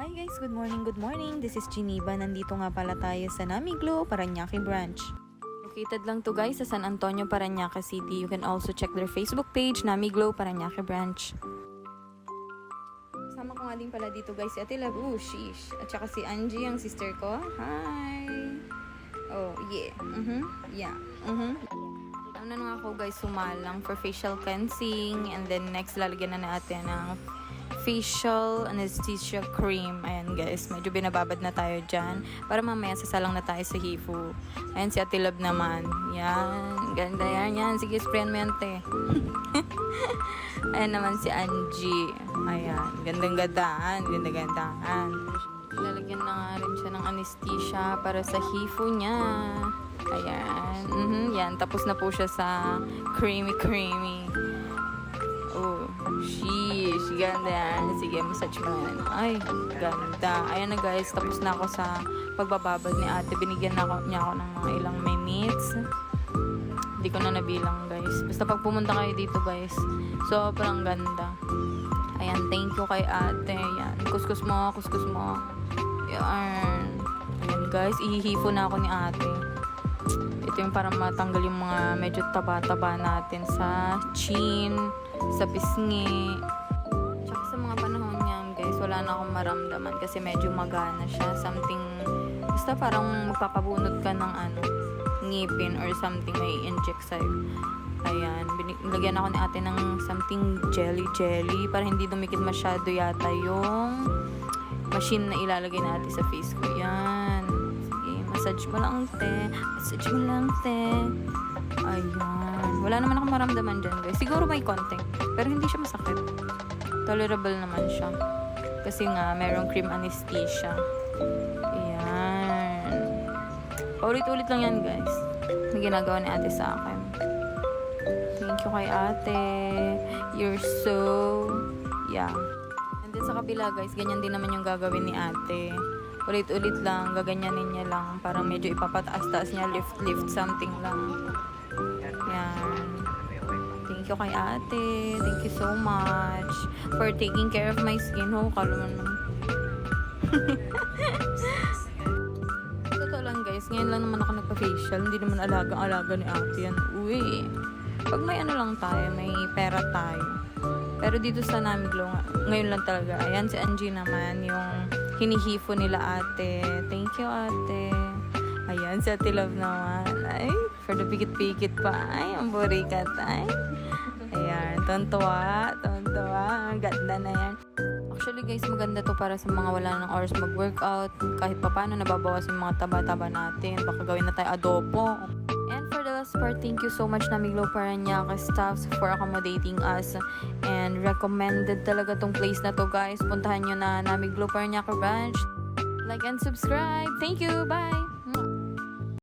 Hi guys, good morning, good morning. This is Geneva. Nandito nga pala tayo sa Namiglo, Parañaque branch. Located lang to guys sa San Antonio, Parañaque City. You can also check their Facebook page, Namiglo, Parañaque branch. Kasama ko nga din pala dito guys si Ate Love. Sheesh. At saka si Angie, ang sister ko. Hi! Oh, yeah. Yeah. Ano na nga ako guys, sumalang for facial cleansing. And then next, lalagyan na natin ng facial anesthesia cream. Ayan guys, medyo binababad na tayo dyan. Para mamaya sasalang na tayo sa hifu. Ayan si Ate Love naman. Yan, ganda yan. Sige, sprayan mo yan, te. Ayan naman si Angie. Ayan, gandang-gandaan. Lalagyan na nga rin siya ng anesthesia para sa hifu niya. Ayan. Yan, tapos na po siya sa creamy. Oh, sheesh. Ganda yan. Sige, massage mo na. Ay, ganda. Ayan na guys, tapos na ako sa pagbababad ni ate. Binigyan niya ako ng mga ilang minutes. Hindi ko na nabilang guys. Basta pag pumunta kayo dito guys, sobrang ganda. Ayan, thank you kay ate. Yan, kuskus mo. Yan. Ayan guys, ihihifo na ako ni ate. Ito yung para matanggal yung mga medyo taba-taba natin sa chin, sa pisngi. Tsaka sa mga panahon niyan guys, wala na akong maramdaman kasi medyo magana siya. Something, basta parang magpapabunot ka ng ngipin or something may inject sa'yo. Ayan, binigyan ako ni ate ng something jelly para hindi dumikit masyado yata yung machine na ilalagay natin sa face ko. Yan. Sige, massage mo lang, te. Ayan. Wala naman akong maramdaman dyan, guys. Siguro may konti. Pero hindi siya masakit. Tolerable naman siya. Kasi nga, merong cream anesthesia. Ayan. Paulit-ulit lang yan, guys. May ginagawa ni ate sa akin. Thank you kay ate. You're so... Yeah. And then sa kabila, guys, ganyan din naman yung gagawin ni ate. Ulit-ulit lang, gaganyanin niya lang. Parang medyo ipapataas-taas niya, lift something lang. Yan. Thank you kay ate. Thank you so much for taking care of my skin. Kalman naman. Totoo lang guys, ngayon lang naman ako nagpa-facial. Hindi naman alagang-alaga ni ate yan. Uy, pag may lang tayo, may pera tayo. Pero dito sa Namiglo, ngayon lang talaga. Ayan si Angie naman, yung hinihifo nila ate. Thank you ate. Ayan si Ate Love naman. Ay, for the pikit-pikit pa. Ay, ang burikat. Ay. Ayan, tontuwa. Ang ganda na yan. Actually guys, maganda to para sa mga wala ng oras mag-workout. Kahit pa paano nababawas yung mga taba-taba natin. Baka gawin na tayo adobo. And for the last part, thank you so much Namiglo Parañaque staffs for accommodating us. And recommended talaga tong place na to guys. Puntahan nyo na Namiglo Parañaque branch. Like and subscribe. Thank you. Bye!